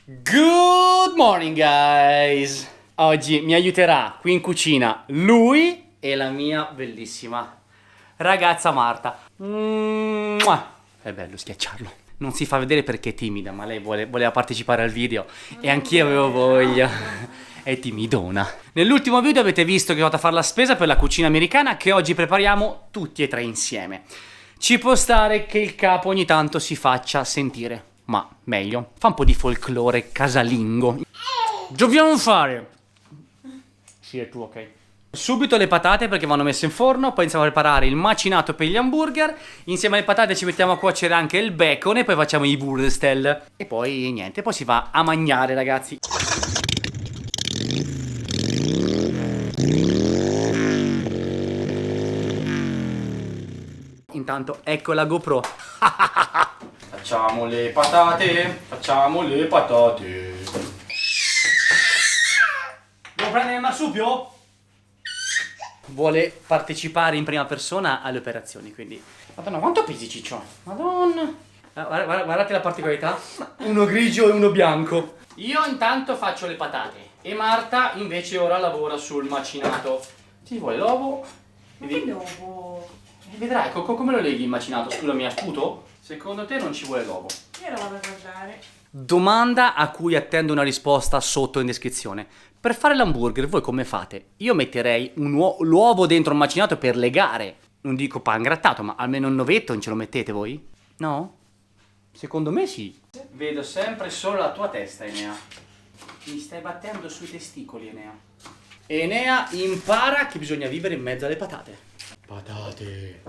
Good morning guys! Oggi mi aiuterà qui in cucina lui e la mia bellissima ragazza Marta. È bello schiacciarlo. Non si fa vedere perché è timida, ma lei voleva partecipare al video e anch'io avevo voglia. È timidona. Nell'ultimo video avete visto che ho andato a fare la spesa per la cucina americana che oggi prepariamo tutti e tre insieme. Ci può stare che il capo ogni tanto si faccia sentire, ma meglio, fa un po' di folklore casalingo. Dobbiamo fare... Sì, è tu, ok. Subito le patate perché vanno messe in forno, poi iniziamo a preparare il macinato per gli hamburger, insieme alle patate ci mettiamo a cuocere anche il bacon e poi facciamo i wurstel. E poi niente, poi si va a mangiare, ragazzi. Intanto ecco la GoPro. Facciamo le patate, facciamo le patate. Devo prendere il marsupio? Vuole partecipare in prima persona alle operazioni, quindi... Madonna, quanto pesi Ciccio? Madonna! Guardate la particolarità. Uno grigio e uno bianco. Io intanto faccio le patate e Marta invece ora lavora sul macinato. Ci vuole l'uovo? Ma che l'uovo? Vedrai, come lo leghi il macinato? Scusami, a sputo? Secondo te non ci vuole l'uovo? Io lo vado a guardare. Domanda a cui attendo una risposta sotto in descrizione. Per fare l'hamburger voi come fate? Io metterei l'uovo dentro il macinato per legare. Non dico pan grattato, ma almeno un ovetto non ce lo mettete voi? No? Secondo me sì. Vedo sempre solo la tua testa, Enea. Mi stai battendo sui testicoli, Enea. Enea impara che bisogna vivere in mezzo alle patate. Patate.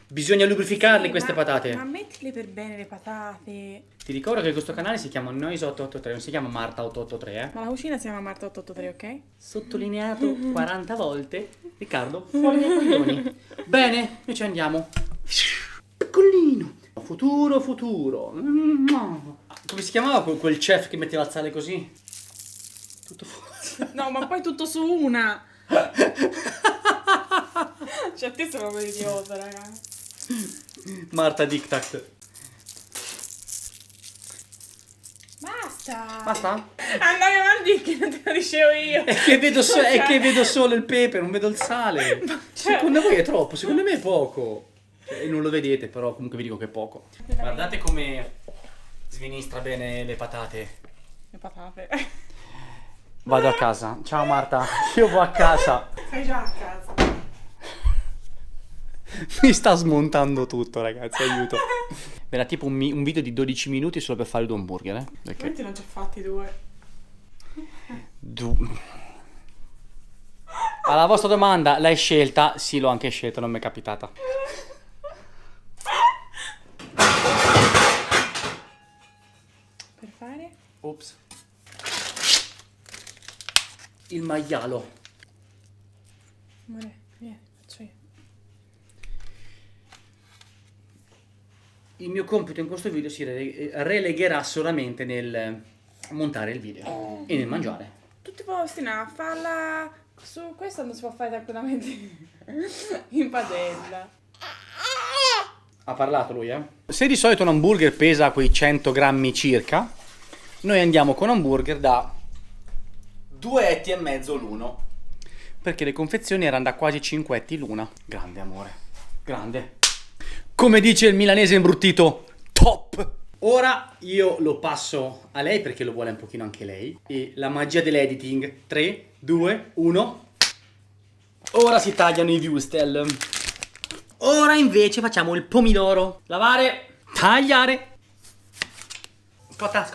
Bisogna lubrificarle queste patate. Ma mettile per bene le patate. Ti ricordo che questo canale si chiama Noise 883, non si chiama Marta 883, eh? Ma la cucina si chiama Marta 883, ok? Sottolineato 40 volte. Riccardo, fuori dai coglioni. Bene, noi ci andiamo. Piccolino. Futuro. Come si chiamava quel chef che metteva il sale così? Tutto fuori. No, ma poi tutto su una. Cioè, te sei proprio idiota, ragazzi. Marta Diktat. Basta. Basta? Andavi avanti che non te lo dicevo io. È che vedo solo il pepe, non vedo il sale. Secondo voi è troppo, secondo me è poco. Cioè, non lo vedete, però comunque vi dico che è poco. Guardate come svinistra bene le patate. Le patate. Vado a casa. Ciao Marta, io vado a casa. Sei già a casa. Mi sta smontando tutto, ragazzi, aiuto. Era tipo un video di 12 minuti solo per fare due hamburger, eh? Perché? Quanti non ci ho fatti due? Alla vostra domanda, l'hai scelta? Sì, l'ho anche scelta, non mi è capitata. Per fare? Ops. Il maialo. Amore, vieni, faccio io. Il mio compito in questo video si relegherà solamente nel montare il video e nel mangiare. Tu ti puoi ostinare a farla su questo, non si può fare tranquillamente in padella. Ha parlato lui, eh? Se di solito un hamburger pesa quei 100 grammi circa, noi andiamo con hamburger da 2,5 etti l'uno. Perché le confezioni erano da quasi 5 etti l'una. Grande amore, grande. Come dice il milanese imbruttito, top! Ora io lo passo a lei perché lo vuole un pochino anche lei. E la magia dell'editing. 3, 2, 1. Ora si tagliano i wurstel. Ora invece facciamo il pomodoro. Lavare, tagliare. Scotta.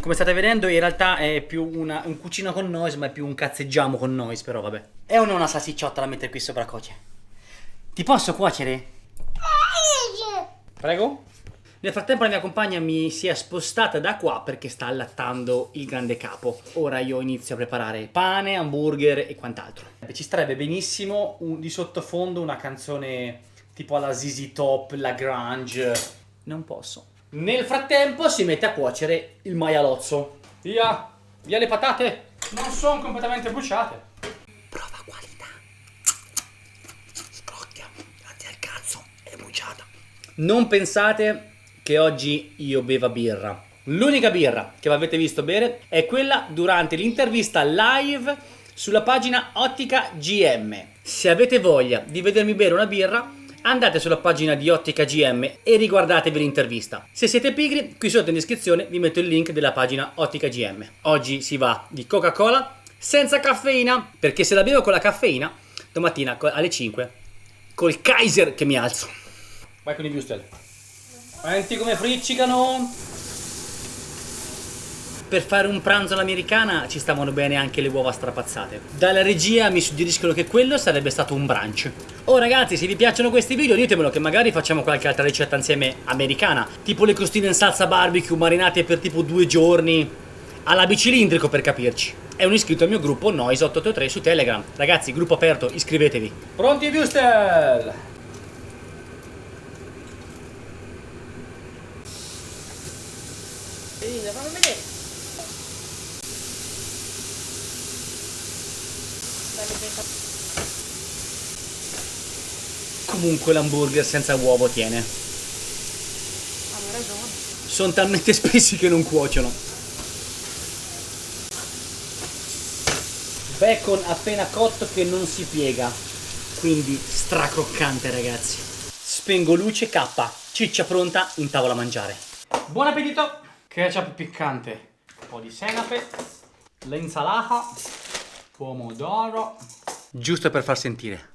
Come state vedendo in realtà è più un cucina con noise, ma è più un cazzeggiamo con noise, però vabbè. È una salsicciotta da mettere qui sopra a cuocere. Ti posso cuocere? Prego? Nel frattempo la mia compagna mi si è spostata da qua perché sta allattando il grande capo. Ora io inizio a preparare pane, hamburger e quant'altro. Ci starebbe benissimo di sottofondo una canzone tipo alla ZZ Top, la grunge. Non posso. Nel frattempo si mette a cuocere il maialozzo. Via le patate. Non sono completamente bruciate. Prova qualità. Scrocchia, grazie al cazzo, è bruciata. Non pensate che oggi io beva birra. L'unica birra che avete visto bere è quella durante l'intervista live sulla pagina Ottica GM. Se avete voglia di vedermi bere una birra, andate sulla pagina di Ottica GM e riguardatevi l'intervista. Se siete pigri, qui sotto in descrizione vi metto il link della pagina Ottica GM. Oggi si va di Coca-Cola senza caffeina, perché se la bevo con la caffeina, domattina alle 5, col Kaiser che mi alzo. Vai con i Wustel. Senti come friccicano. Per fare un pranzo all'americana ci stavano bene anche le uova strapazzate. Dalla regia mi suggeriscono che quello sarebbe stato un brunch. Oh ragazzi, se vi piacciono questi video ditemelo che magari facciamo qualche altra ricetta insieme americana. Tipo le costine in salsa barbecue marinate per tipo 2 giorni. Alla bicilindrico per capirci. È un iscritto al mio gruppo Noise 883 su Telegram. Ragazzi, gruppo aperto, iscrivetevi. Pronti Wustel? Fammi vedere. Comunque l'hamburger senza uovo tiene. Hai ragione. Sono talmente spessi che non cuociono. Bacon appena cotto che non si piega. Quindi stracroccante ragazzi. Spengo luce K. Ciccia pronta in tavola a mangiare. Buon appetito! Ketchup piccante. Un po' di senape. L'insalata. Pomodoro. Giusto per far sentire.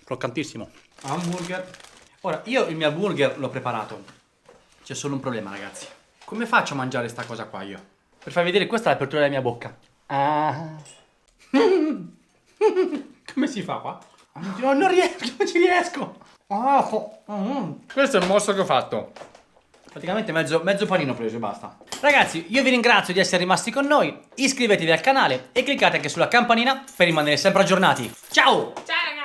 Croccantissimo. Hamburger. Ora, io il mio hamburger l'ho preparato. C'è solo un problema, ragazzi. Come faccio a mangiare sta cosa qua io? Per farvi vedere, questa è l'apertura della mia bocca. Ah. Come si fa qua? Non riesco, non ci riesco. Questo è il mostro che ho fatto. Praticamente mezzo panino ho preso e basta. Ragazzi, io vi ringrazio di essere rimasti con noi. Iscrivetevi al canale e cliccate anche sulla campanina per rimanere sempre aggiornati. Ciao! Ciao ragazzi!